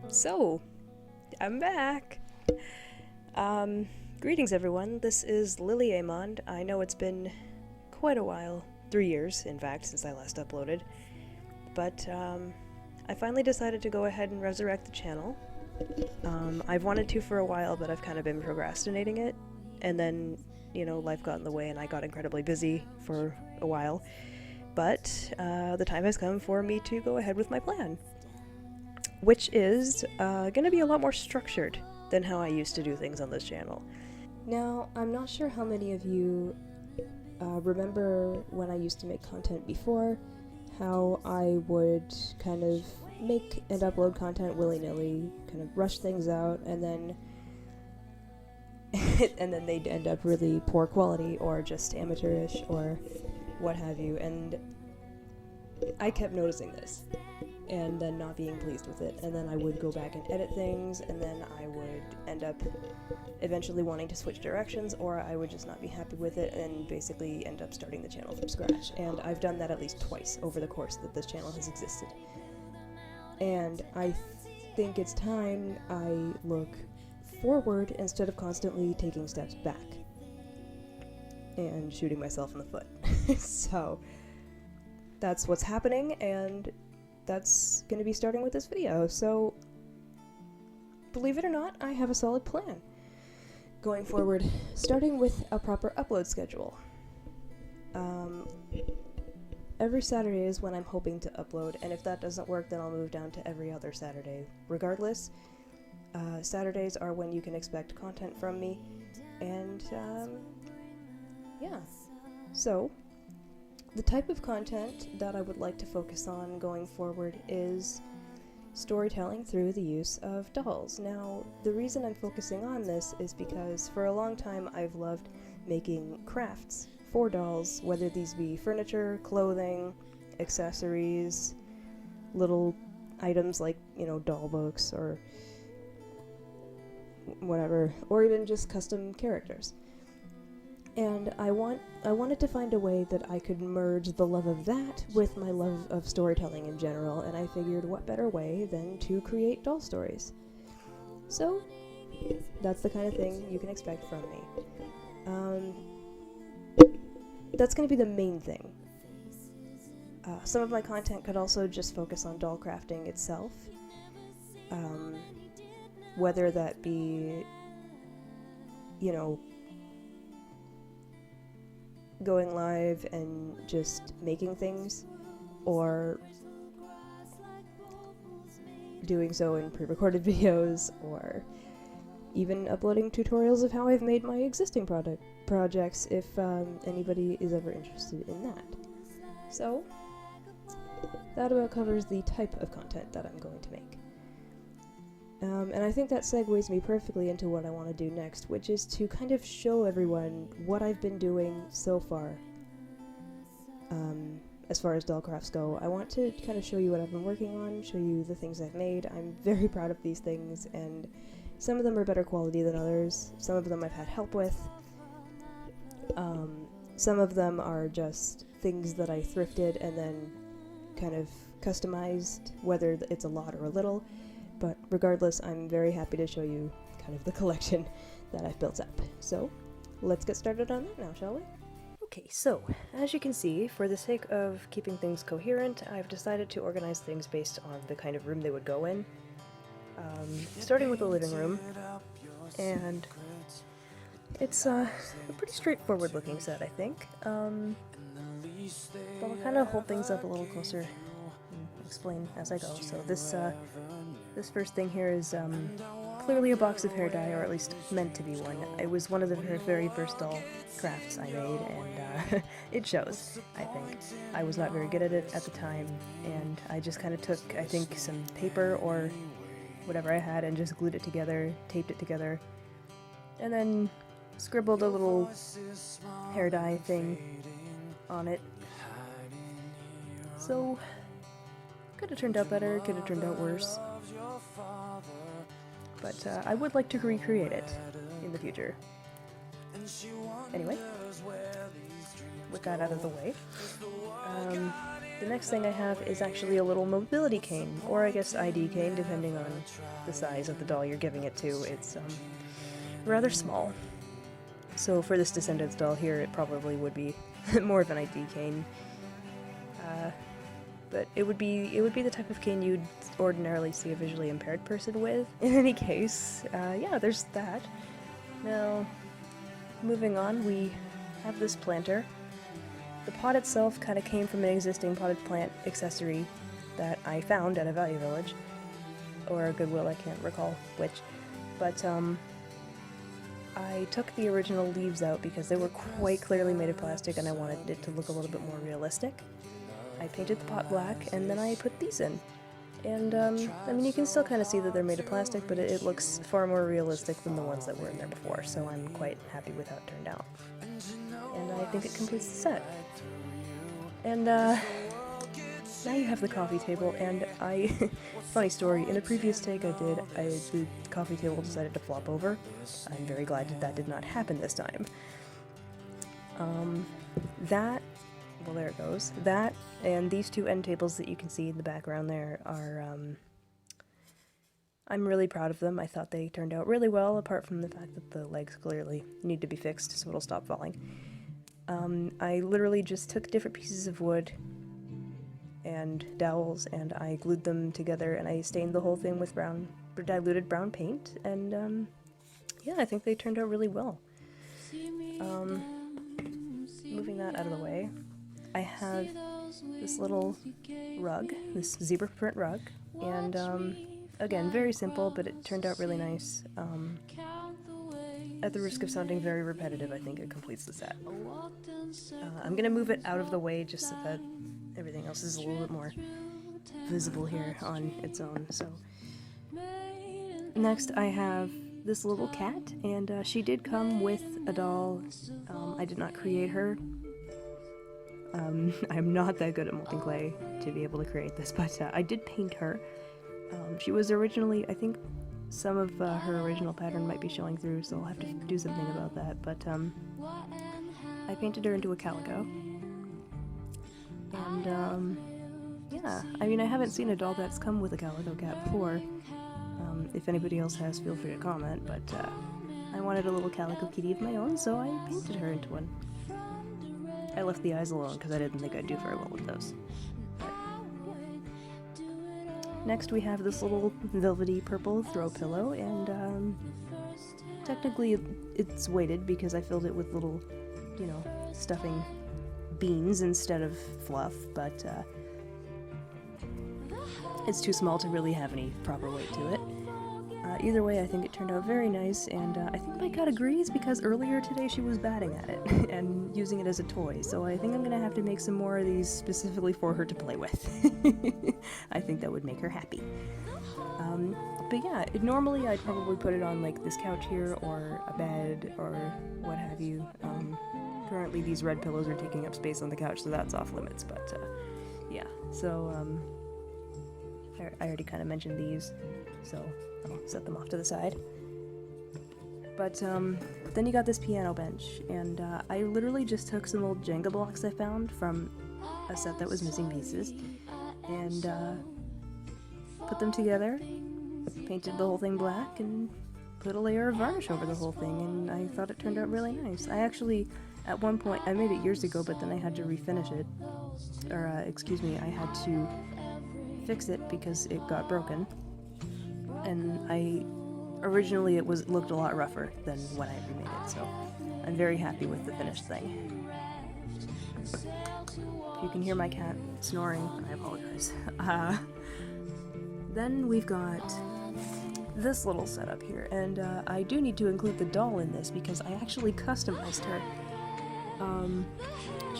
So, I'm back. Greetings everyone, this is Lily Amond. I know it's been quite a while, 3 years in fact, since I last uploaded, but I finally decided to go ahead and resurrect the channel. I've wanted to for a while, but I've kind of been procrastinating it, and then, life got in the way and I got incredibly busy for a while, but the time has come for me to go ahead with my plan, which is going to be a lot more structured than how I used to do things on this channel. Now, I'm not sure how many of you remember when I used to make content before, how I would kind of make and upload content willy-nilly, kind of rush things out, and then they'd end up really poor quality or just amateurish or what have you, and I kept noticing this and then not being pleased with it, and then I would go back and edit things, and then I would end up eventually wanting to switch directions, or I would just not be happy with it and basically end up starting the channel from scratch. And I've done that at least twice over the course that this channel has existed. And I think it's time I look forward instead of constantly taking steps back and shooting myself in the foot. So that's what's happening, and that's going to be starting with this video. So, believe it or not, I have a solid plan going forward, starting with a proper upload schedule. Every Saturday is when I'm hoping to upload, and if that doesn't work, then I'll move down to every other Saturday. Regardless, Saturdays are when you can expect content from me, and yeah. So, the type of content that I would like to focus on going forward is storytelling through the use of dolls. Now, the reason I'm focusing on this is because for a long time I've loved making crafts for dolls, whether these be furniture, clothing, accessories, little items like, doll books or whatever, or even just custom characters. And I wanted to find a way that I could merge the love of that with my love of storytelling in general, and I figured what better way than to create doll stories. So, that's the kind of thing you can expect from me. That's going to be the main thing. Some of my content could also just focus on doll crafting itself, whether that be, going live and just making things, or doing so in pre-recorded videos, or even uploading tutorials of how I've made my existing projects if anybody is ever interested in that. So, that about covers the type of content that I'm going to make. And I think that segues me perfectly into what I want to do next, which is to kind of show everyone what I've been doing so far. As far as doll crafts go, I want to kind of show you what I've been working on, show you the things I've made. I'm very proud of these things, and some of them are better quality than others. Some of them I've had help with. Some of them are just things that I thrifted and then kind of customized, whether it's a lot or a little. But regardless, I'm very happy to show you kind of the collection that I've built up. So, let's get started on that now, shall we? Okay, so, as you can see, for the sake of keeping things coherent, I've decided to organize things based on the kind of room they would go in. Starting with the living room, and it's a pretty straightforward looking set, I think. But I'll kind of hold things up a little closer and explain as I go. So this first thing here is clearly a box of hair dye, or at least meant to be one. It was one of the very first doll crafts I made, and it shows, I think. I was not very good at it at the time, and I just kind of took, I think, some paper or whatever I had and just glued it together, taped it together, and then scribbled a little hair dye thing on it. So, could have turned out better, could have turned out worse. But I would like to recreate it in the future. Anyway, with that out of the way, the next thing I have is actually a little mobility cane, or I guess ID cane, depending on the size of the doll you're giving it to. It's rather small. So for this Descendants doll here, it probably would be more of an ID cane. But it would be the type of cane you'd ordinarily see a visually impaired person with. In any case, yeah, there's that. Now, moving on, we have this planter. The pot itself kind of came from an existing potted plant accessory that I found at a Value Village, or a Goodwill, I can't recall which. But I took the original leaves out because they were quite clearly made of plastic and I wanted it to look a little bit more realistic. I painted the pot black, and then I put these in. And, I mean, you can still kind of see that they're made of plastic, but it looks far more realistic than the ones that were in there before, so I'm quite happy with how it turned out. And I think it completes the set. And, now you have the coffee table, and funny story, in a previous take the coffee table decided to flop over. I'm very glad that did not happen this time. Well, there it goes. That, and these two end tables that you can see in the background there are, I'm really proud of them. I thought they turned out really well, apart from the fact that the legs clearly need to be fixed so it'll stop falling. I literally just took different pieces of wood and dowels, and I glued them together, and I stained the whole thing with diluted brown paint, and, yeah, I think they turned out really well. Moving that out of the way, I have this little rug, this zebra print rug, and again, very simple, but it turned out really nice. At the risk of sounding very repetitive, I think it completes the set. I'm gonna move it out of the way just so that everything else is a little bit more visible here on its own. So next I have this little cat, and she did come with a doll. I did not create her. I'm not that good at molten clay to be able to create this, but I did paint her. She was originally, I think some of her original pattern might be showing through, so I'll have to do something about that, but I painted her into a calico. And yeah, I mean, I haven't seen a doll that's come with a calico cat before. If anybody else has, feel free to comment, but I wanted a little calico kitty of my own, so I painted her into one. I left the eyes alone because I didn't think I'd do very well with those. But, yeah. Next we have this little velvety purple throw pillow, and technically it's weighted because I filled it with little, you know, stuffing beans instead of fluff, but it's too small to really have any proper weight to it. Either way, I think it turned out very nice, and I think my cat agrees because earlier today she was batting at it and using it as a toy, so I think I'm gonna have to make some more of these specifically for her to play with. I think that would make her happy. But yeah, normally I'd probably put it on like this couch here, or a bed, or what have you. Currently these red pillows are taking up space on the couch, so that's off limits, but yeah, so I already kind of mentioned these, so I'll set them off to the side. But then you got this piano bench, and I literally just took some old Jenga blocks I found from a set that was missing pieces, and put them together, painted the whole thing black, and put a layer of varnish over the whole thing, and I thought it turned out really nice. I actually, at one point, I made it years ago, but then I had to refinish it, or excuse me, I had to fix it because it got broken. And originally it looked a lot rougher than when I remade it, so I'm very happy with the finished thing. If you can hear my cat snoring, I apologize. Then we've got this little setup here, and I do need to include the doll in this because I actually customized her.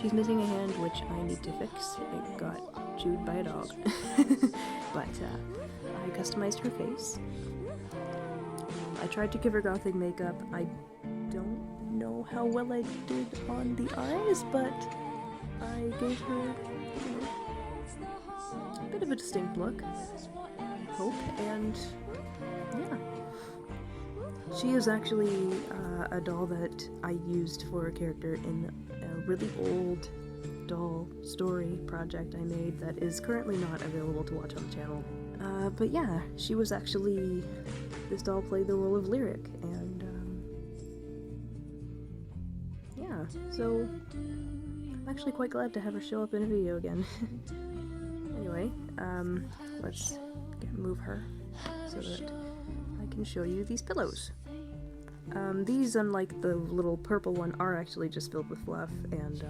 She's missing a hand, which I need to fix. It got chewed by a dog. But I customized her face. I tried to give her gothic makeup. I don't know how well I did on the eyes, but I gave her a bit of a distinct look, I hope, and yeah. She is actually a doll that I used for a character in a really old doll story project I made that is currently not available to watch on the channel. But yeah, she was actually, this doll played the role of Lyric, and yeah, so I'm actually quite glad to have her show up in a video again. Anyway, let's move her so that I can show you these pillows. These, unlike the little purple one, are actually just filled with fluff, and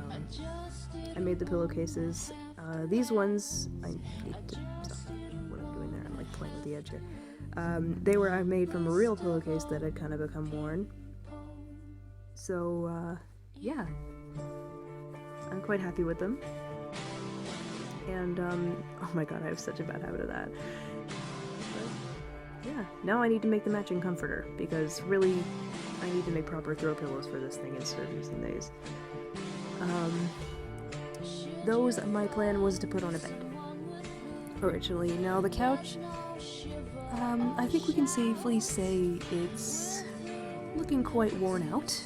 I made the pillowcases. These ones, I need to stop what I'm doing there, I'm like playing with the edge here. They were made from a real pillowcase that had kind of become worn. So, yeah. I'm quite happy with them. And, oh my god, I have such a bad habit of that. But, yeah, now I need to make the matching comforter, because really, I need to make proper throw pillows for this thing instead of using these. Those, my plan was to put on a bed originally. Now the couch, I think we can safely say it's looking quite worn out.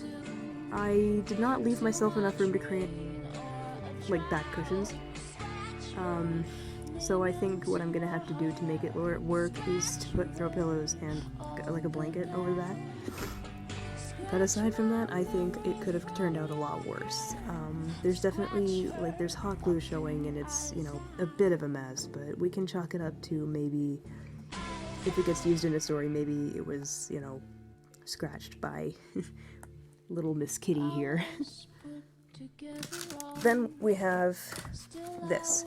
I did not leave myself enough room to create, like, back cushions. So I think what I'm gonna have to do to make it work is to put throw pillows and, like, a blanket over that. But aside from that, I think it could have turned out a lot worse. There's definitely, like, there's hot glue showing, and it's, you know, a bit of a mess, but we can chalk it up to maybe, if it gets used in a story, maybe it was, you know, scratched by little Miss Kitty here. Then we have this.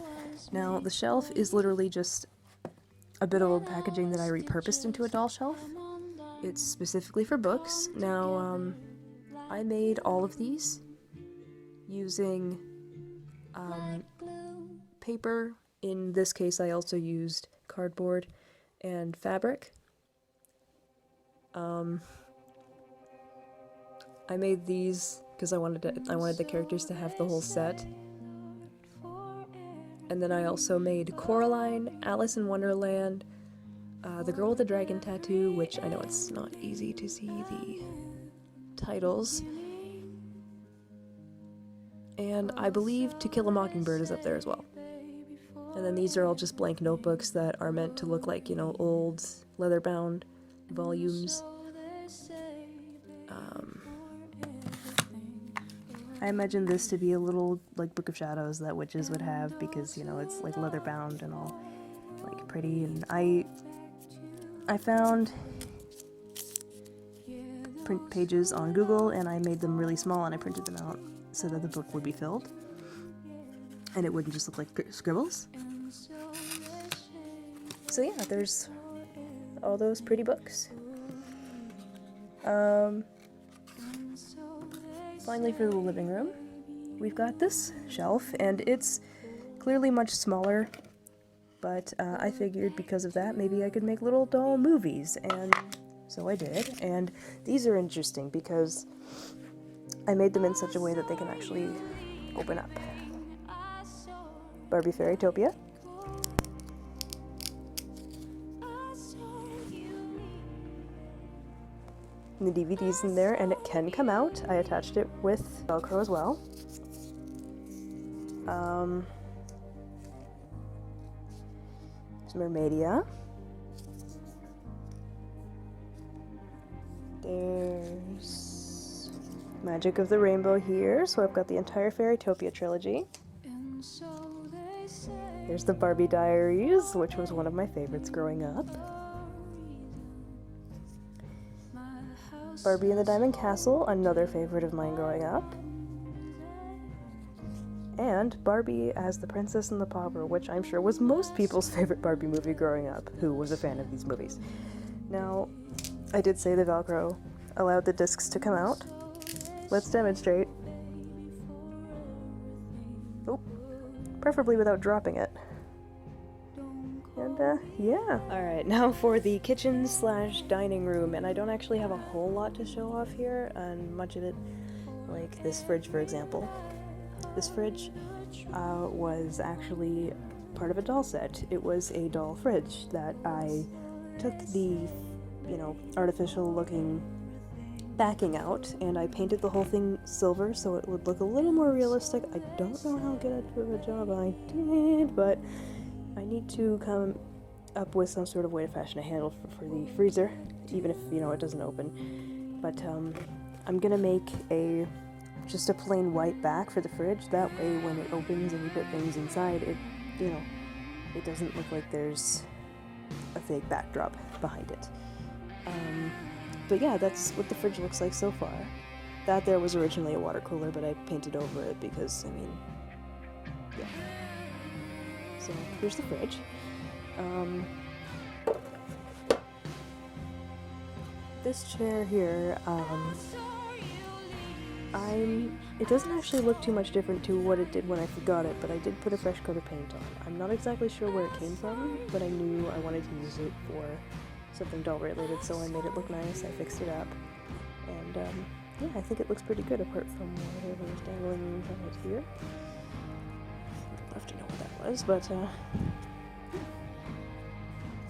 Now, the shelf is literally just a bit of old packaging that I repurposed into a doll shelf. It's specifically for books. Now, I made all of these using paper. In this case, I also used cardboard and fabric. I made these because I wanted the characters to have the whole set. And then I also made Coraline, Alice in Wonderland, the Girl with the Dragon Tattoo, which I know it's not easy to see the titles. And I believe To Kill a Mockingbird is up there as well. And then these are all just blank notebooks that are meant to look like, you know, old leather-bound volumes. I imagine this to be a little, like, Book of Shadows that witches would have, because, you know, it's, like, leather-bound and all, like, pretty, and I found print pages on Google, and I made them really small, and I printed them out so that the book would be filled, and it wouldn't just look like scribbles. So yeah, there's all those pretty books. Finally, for the living room, we've got this shelf, and it's clearly much smaller, but I figured because of that, maybe I could make little doll movies, and so I did. And these are interesting because I made them in such a way that they can actually open up. Barbie Fairytopia. And the DVD's in there, and it can come out. I attached it with Velcro as well. There's Mermaidia. There's Magic of the Rainbow here, so I've got the entire Fairytopia trilogy. There's the Barbie Diaries, which was one of my favorites growing up. Barbie and the Diamond Castle, another favorite of mine growing up. And Barbie as the Princess and the Pauper, which I'm sure was most people's favorite Barbie movie growing up, who was a fan of these movies. Now, I did say the Velcro allowed the discs to come out. Let's demonstrate. Oh, preferably without dropping it. And, yeah. Alright, now for the kitchen/dining room, and I don't actually have a whole lot to show off here, and much of it, like this fridge, for example. This fridge was actually part of a doll set. It was a doll fridge that I took the, you know, artificial looking backing out, and I painted the whole thing silver so it would look a little more realistic. I don't know how good of a job I did, but I need to come up with some sort of way to fashion a handle for the freezer, even if, you know, it doesn't open. But I'm gonna make just a plain white back for the fridge. That way when it opens and you put things inside, it, you know, it doesn't look like there's a fake backdrop behind it. But yeah, that's what the fridge looks like so far. That there was originally a water cooler, but I painted over it because, I mean, yeah. So here's the fridge. This chair here, it doesn't actually look too much different to what it did when I forgot it, but I did put a fresh coat of paint on. I'm not exactly sure where it came from, but I knew I wanted to use it for something doll related, so I made it look nice. I fixed it up, and yeah, I think it looks pretty good apart from whatever's dangling right here. I'd love to know what that was, but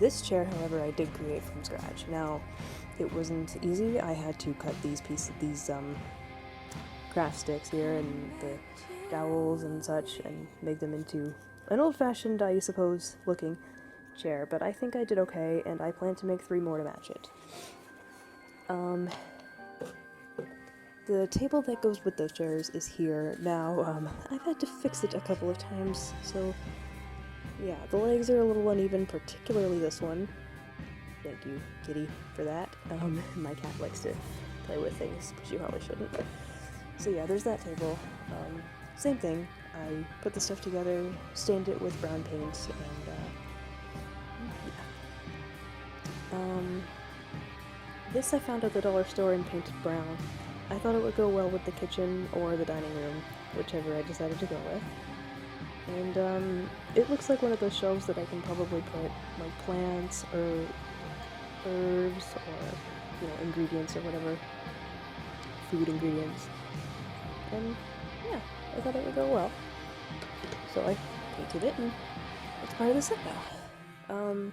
this chair, however, I did create from scratch. Now, it wasn't easy. I had to cut these craft sticks here and the dowels and such and make them into an old-fashioned, I suppose, looking chair, but I think I did okay, and I plan to make 3 more to match it. The table that goes with those chairs is here. Now, I've had to fix it a couple of times, so yeah, the legs are a little uneven, particularly this one. Thank you, kitty, for that. My cat likes to play with things, but she probably shouldn't. So yeah, there's that table. Same thing. I put the stuff together, stained it with brown paint, and yeah. This I found at the dollar store and painted brown. I thought it would go well with the kitchen or the dining room, whichever I decided to go with. And it looks like one of those shelves that I can probably put like plants or herbs or, you know, ingredients or whatever, food ingredients. And yeah, I thought it would go well. So I painted it, and it's part of the set now.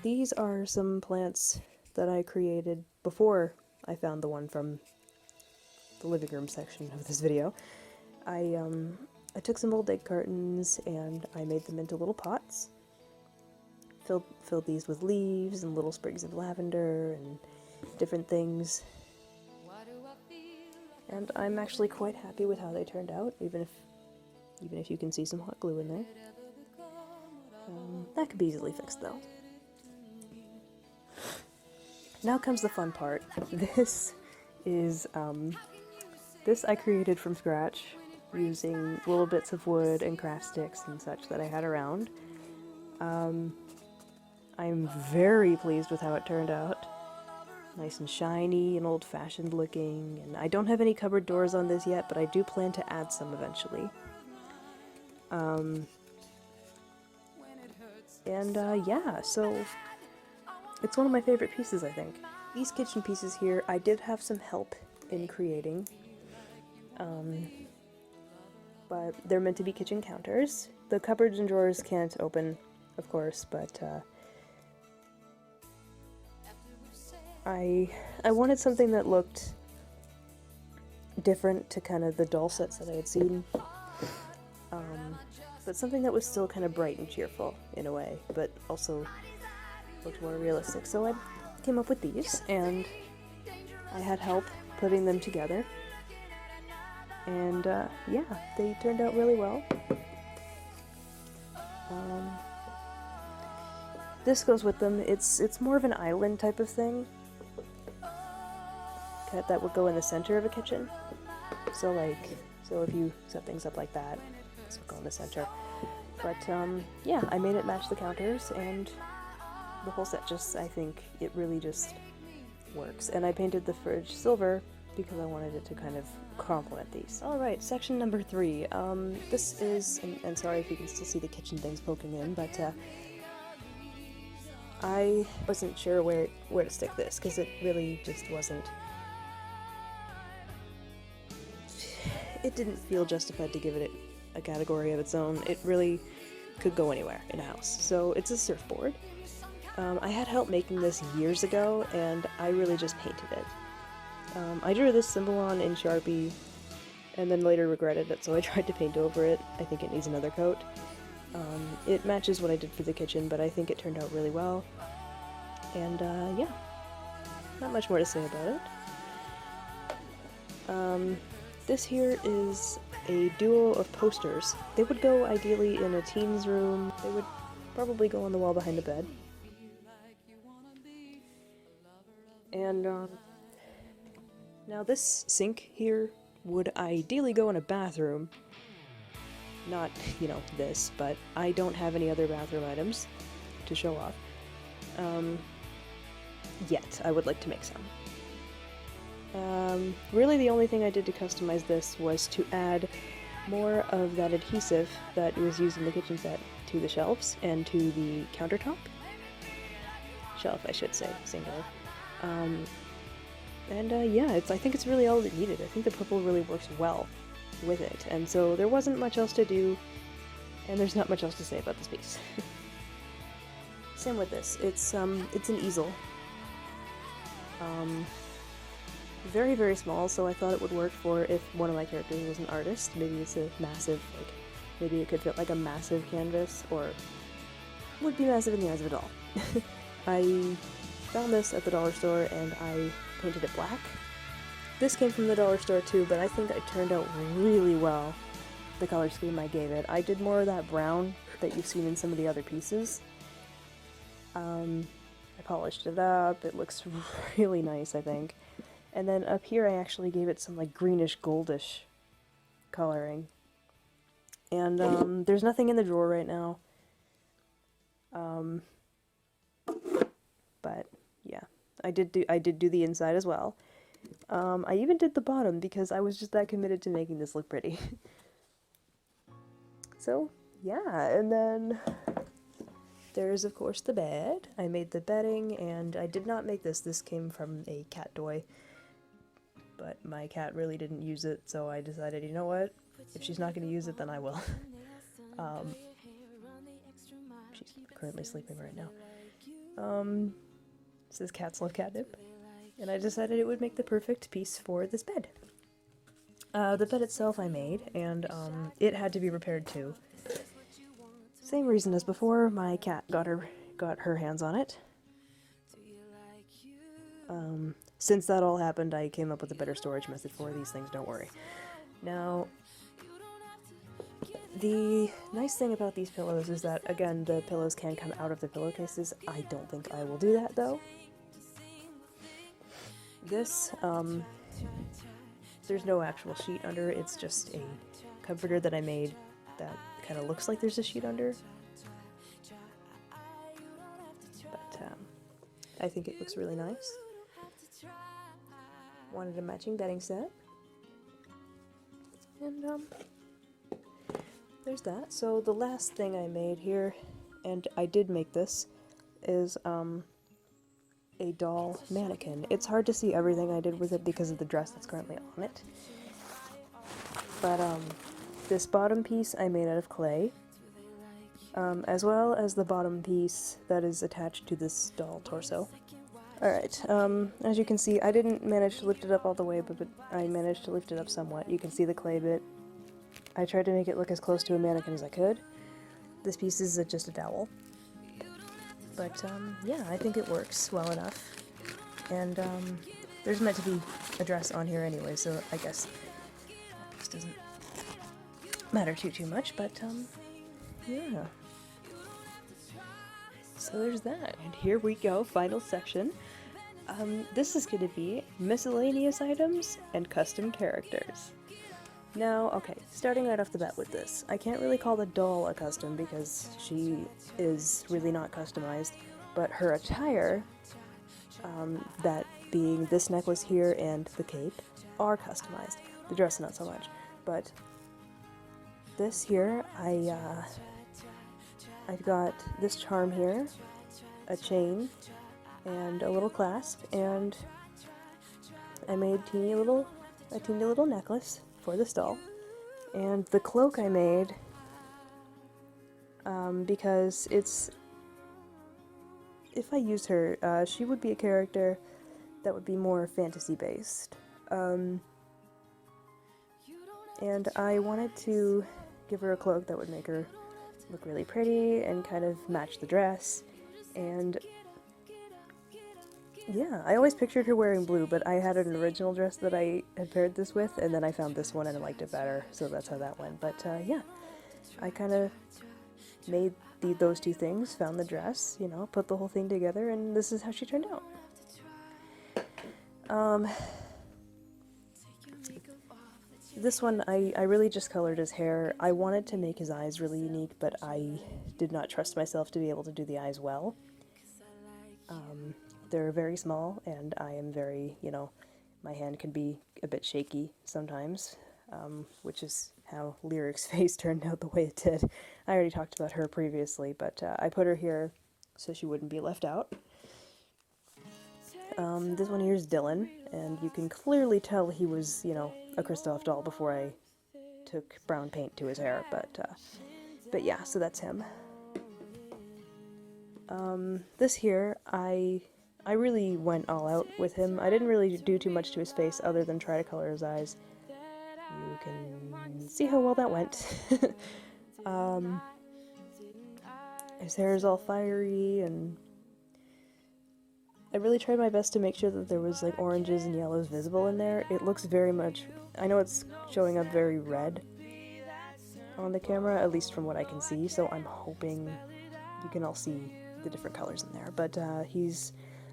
These are some plants that I created before I found the one from the living room section of this video. I took some old egg cartons and I made them into little pots. Filled these with leaves and little sprigs of lavender and different things. And I'm actually quite happy with how they turned out, even if you can see some hot glue in there. That could be easily fixed though. Now comes the fun part. This I created from scratch using little bits of wood and craft sticks and such that I had around. I'm very pleased with how it turned out. Nice and shiny and old-fashioned looking, and I don't have any cupboard doors on this yet, but I do plan to add some eventually. Yeah, so it's one of my favorite pieces, I think. These kitchen pieces here, I did have some help in creating, but they're meant to be kitchen counters. The cupboards and drawers can't open, of course, but I wanted something that looked different to kind of the doll sets that I had seen, but something that was still kind of bright and cheerful in a way, but also looked more realistic. So I came up with these, and I had help putting them together, and yeah, they turned out really well. This goes with them. It's more of an island type of thing that would go in the center of a kitchen. So if you set things up like that, this would go in the center. But yeah, I made it match the counters, and the whole set I think it really just works. And I painted the fridge silver because I wanted it to kind of complement these. Alright, section number 3. This is, and sorry if you can still see the kitchen things poking in, but I wasn't sure where to stick this, because it really just wasn't... It didn't feel justified to give it a category of its own. It really could go anywhere in a house. So it's a surfboard. I had help making this years ago, and I really just painted it. I drew this symbol on in Sharpie and then later regretted it, so I tried to paint over it. I think it needs another coat. It matches what I did for the kitchen, but I think it turned out really well. And yeah, not much more to say about it. This here is a duo of posters. They would go ideally in a teen's room. They would probably go on the wall behind the bed. And now this sink here would ideally go in a bathroom. Not, you know, this, but I don't have any other bathroom items to show off. Yet. I would like to make some. Really the only thing I did to customize this was to add more of that adhesive that was used in the kitchen set to the shelves and to the countertop. Shelf, I should say, singular. Yeah, I think it's really all it needed. I think the purple really works well with it, and so there wasn't much else to do, and there's not much else to say about this piece. Same with this. It's an easel. Very, very small, so I thought it would work for if one of my characters was an artist. Maybe it's a massive, like, maybe it could fit like a massive canvas, or would be massive in the eyes of a doll. I found this at the dollar store and I painted it black. This came from the dollar store too, but I think it turned out really well, the color scheme I gave it. I did more of that brown that you've seen in some of the other pieces. I polished it up, it looks really nice, I think. And then up here I actually gave it some like greenish goldish coloring. And there's nothing in the drawer right now. But yeah, I did do the inside as well. I even did the bottom because I was just that committed to making this look pretty. So yeah, and then there's of course the bed. I made the bedding, and I did not make this. This came from a cat toy, but my cat really didn't use it, so I decided, you know what, if she's not going to use it, then I will. She's currently sleeping right now. This is Cats Love Catnip, and I decided it would make the perfect piece for this bed. The bed itself I made, and it had to be repaired too. Same reason as before, my cat got her hands on it. Since that all happened, I came up with a better storage method for these things, don't worry. Now, the nice thing about these pillows is that, again, the pillows can come out of the pillowcases. I don't think I will do that, though. This, there's no actual sheet under, it's just a comforter that I made that kind of looks like there's a sheet under. But, I think it looks really nice. Wanted a matching bedding set. And, there's that. So the last thing I made here, and I did make this, is, a doll mannequin. It's hard to see everything I did with it because of the dress that's currently on it. But, this bottom piece I made out of clay, as well as the bottom piece that is attached to this doll torso. Alright, as you can see, I didn't manage to lift it up all the way, but I managed to lift it up somewhat. You can see the clay bit. I tried to make it look as close to a mannequin as I could. This piece is just a dowel. But, yeah, I think it works well enough. And, there's meant to be a dress on here anyway, so I guess this doesn't matter too much, but, yeah. So there's that. And here we go, final section. This is going to be miscellaneous items and custom characters. Now, okay, starting right off the bat with this. I can't really call the doll a custom because she is really not customized, but her attire, that being this necklace here and the cape, are customized. The dress not so much, but this here, I've got this charm here, a chain, and a little clasp, and I made a teeny little necklace for this doll. And the cloak I made, because if I use her, she would be a character that would be more fantasy-based. And I wanted to give her a cloak that would make her look really pretty and kind of match the dress. And yeah, I always pictured her wearing blue, but I had an original dress that I had paired this with, and then I found this one and I liked it better, so that's how that went. But yeah, I kind of made those two things, found the dress, you know, put the whole thing together, and this is how she turned out. This one, I really just colored his hair. I wanted to make his eyes really unique, but I did not trust myself to be able to do the eyes well. They're very small, and I am very, you know, my hand can be a bit shaky sometimes, which is how Lyric's face turned out the way it did. I already talked about her previously, but I put her here so she wouldn't be left out. This one here is Dylan, and you can clearly tell he was, you know, a Kristoff doll before I took brown paint to his hair, but yeah, so that's him. This here, I really went all out with him. I didn't really do too much to his face other than try to color his eyes. You can see how well that went. His hair is all fiery, and I really tried my best to make sure that there was like oranges and yellows visible in there. It looks very much, I know it's showing up very red on the camera, at least from what I can see, so I'm hoping you can all see the different colors in there. But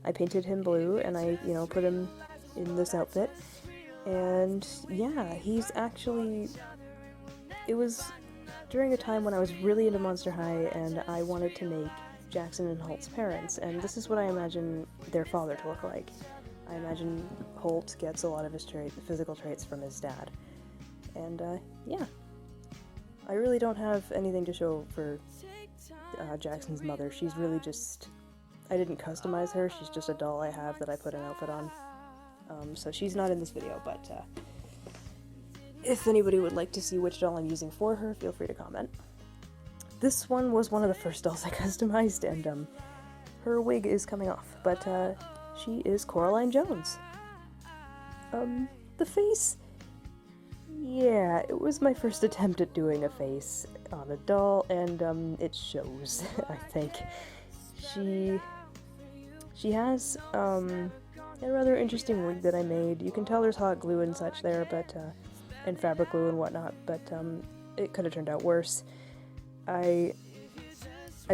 I painted him blue, and I, you know, put him in this outfit, and yeah, he's actually, it was during a time when I was really into Monster High, and I wanted to make Jackson and Holt's parents, and this is what I imagine their father to look like. I imagine Holt gets a lot of his physical traits from his dad, and yeah. I really don't have anything to show for Jackson's mother. She's really just, I didn't customize her, she's just a doll I have that I put an outfit on. So she's not in this video, but if anybody would like to see which doll I'm using for her, feel free to comment. This one was one of the first dolls I customized, and her wig is coming off, but she is Coraline Jones. The face, yeah, it was my first attempt at doing a face on a doll, and it shows, I think. She has a rather interesting wig that I made. You can tell there's hot glue and such there, but and fabric glue and whatnot, but it could have turned out worse. I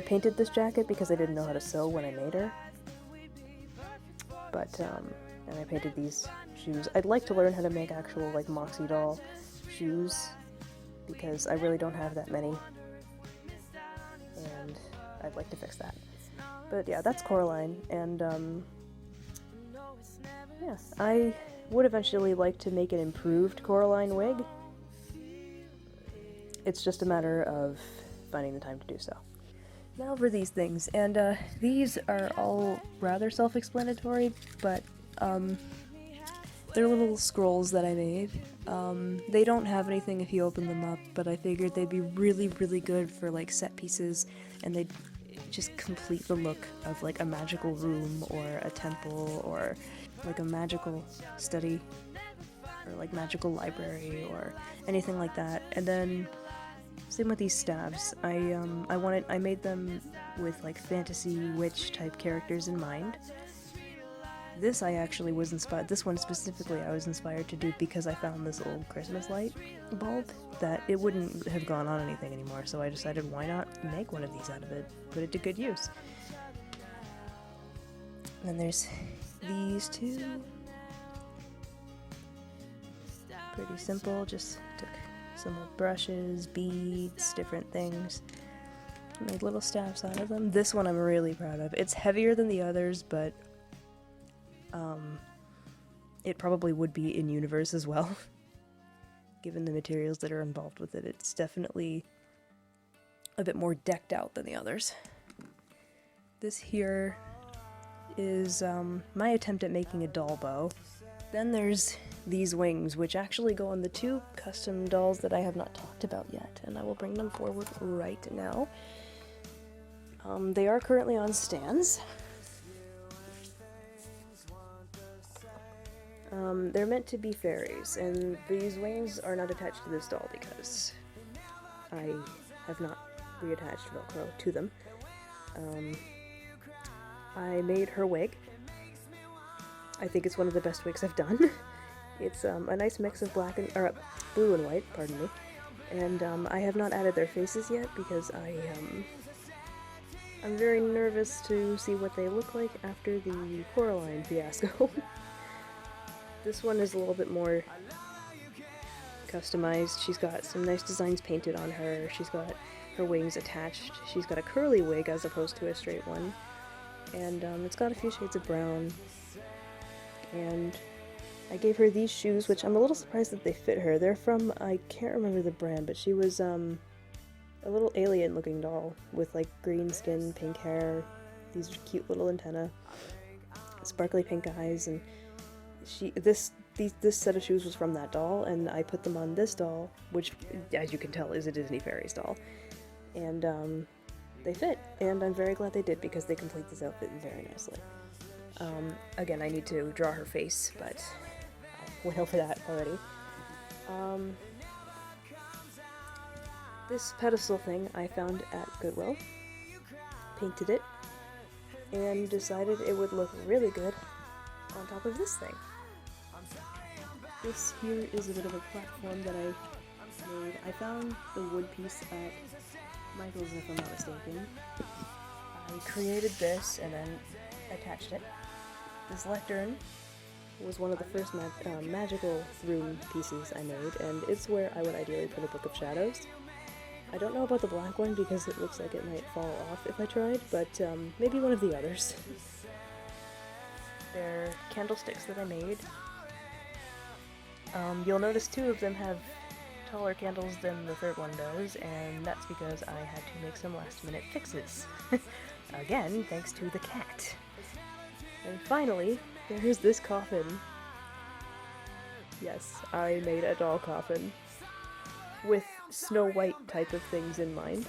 painted this jacket because I didn't know how to sew when I made her, but and I painted these shoes. I'd like to learn how to make actual like Moxie doll shoes because I really don't have that many, and I'd like to fix that. But yeah, that's Coraline, and yeah, I would eventually like to make an improved Coraline wig. It's just a matter of finding the time to do so. Now for these things, and these are all rather self-explanatory, but they're little scrolls that I made. They don't have anything if you open them up, but I figured they'd be really, really good for like set pieces, and they'd just complete the look of like a magical room or a temple or like a magical study or like magical library or anything like that. And then same with these staves. I made them with like fantasy witch type characters in mind. This I actually was inspired, this one specifically I was inspired to do because I found this old Christmas light bulb that it wouldn't have gone on anything anymore, so I decided why not make one of these out of it, put it to good use. And then there's these two. Pretty simple, just took some brushes, beads, different things. Made little staffs out of them. This one I'm really proud of. It's heavier than the others, but it probably would be in universe as well, given the materials that are involved with it. It's definitely a bit more decked out than the others. This here is my attempt at making a doll bow. Then there's these wings, which actually go on the two custom dolls that I have not talked about yet, and I will bring them forward right now. They are currently on stands. They're meant to be fairies, and these wings are not attached to this doll because I have not reattached Velcro to them. I made her wig. I think it's one of the best wigs I've done. It's a nice mix of blue and white, pardon me. And I have not added their faces yet because I'm very nervous to see what they look like after the Coraline fiasco. This one is a little bit more customized. She's got some nice designs painted on her. She's got her wings attached. She's got a curly wig as opposed to a straight one. And it's got a few shades of brown. And I gave her these shoes, which I'm a little surprised that they fit her. They're from, I can't remember the brand, but she was a little alien looking doll with like green skin, pink hair, these cute little antennae, sparkly pink eyes, and this set of shoes was from that doll, and I put them on this doll, which, as you can tell, is a Disney Fairies doll. And they fit, and I'm very glad they did because they complete this outfit very nicely. Again, I need to draw her face, but I went over that already. This pedestal thing I found at Goodwill, painted it, and decided it would look really good on top of this thing. This here is a bit of a platform that I made. I found the wood piece at Michael's, if I'm not mistaken. I created this and then attached it. This lectern was one of the first magical room pieces I made, and it's where I would ideally put a Book of Shadows. I don't know about the black one because it looks like it might fall off if I tried, but maybe one of the others. They're candlesticks that I made. You'll notice two of them have taller candles than the third one does, and that's because I had to make some last-minute fixes. Again, thanks to the cat. And finally, there's this coffin. Yes, I made a doll coffin with Snow White type of things in mind.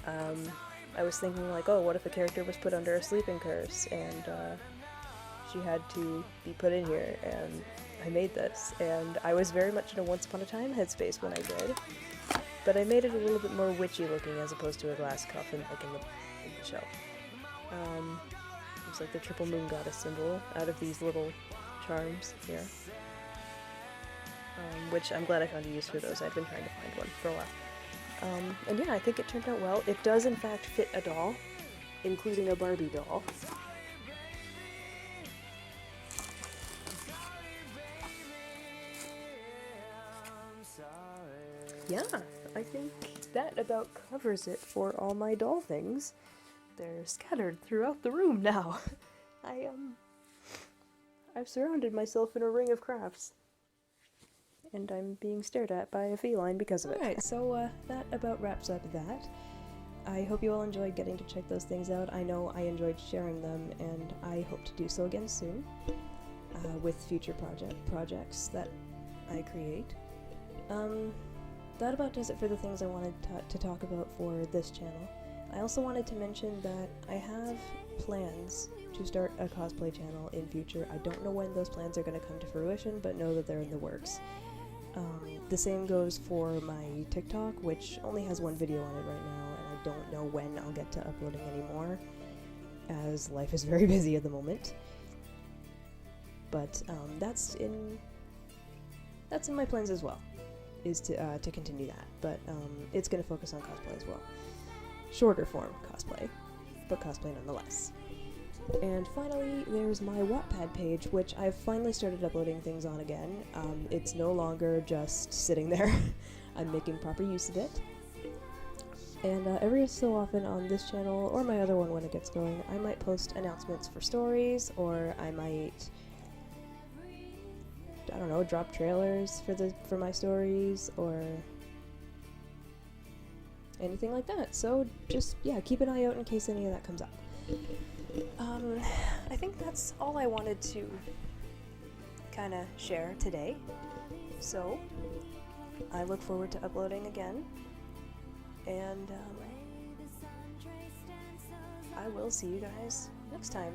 I was thinking like, oh, what if a character was put under a sleeping curse and she had to be put in here, and I made this, and I was very much in a Once Upon a Time headspace when I did, but I made it a little bit more witchy looking as opposed to a glass coffin like in the show. It's like the triple moon goddess symbol out of these little charms here. Which I'm glad I found a use for those. I'd been trying to find one for a while. And yeah, I think it turned out well. It does in fact fit a doll, including a Barbie doll. Yeah, I think that about covers it for all my doll things. They're scattered throughout the room now. I've surrounded myself in a ring of crafts. And I'm being stared at by a feline because of it. Alright, so that about wraps up that. I hope you all enjoyed getting to check those things out. I know I enjoyed sharing them, and I hope to do so again soon with future projects that I create. That about does it for the things I wanted to talk about for this channel. I also wanted to mention that I have plans to start a cosplay channel in future. I don't know when those plans are going to come to fruition, but know that they're in the works. The same goes for my TikTok, which only has one video on it right now, and I don't know when I'll get to uploading anymore, as life is very busy at the moment. But that's in my plans as well, is to continue that. But it's going to focus on cosplay as well. Shorter form cosplay, but cosplay nonetheless. And finally, there's my Wattpad page, which I've finally started uploading things on again. It's no longer just sitting there. I'm making proper use of it. And every so often on this channel, or my other one when it gets going, I might post announcements for stories, or I might, I don't know, drop trailers for my stories, or anything like that. So just, yeah, keep an eye out in case any of that comes up. I think that's all I wanted to kind of share today. So, I look forward to uploading again, and I will see you guys next time.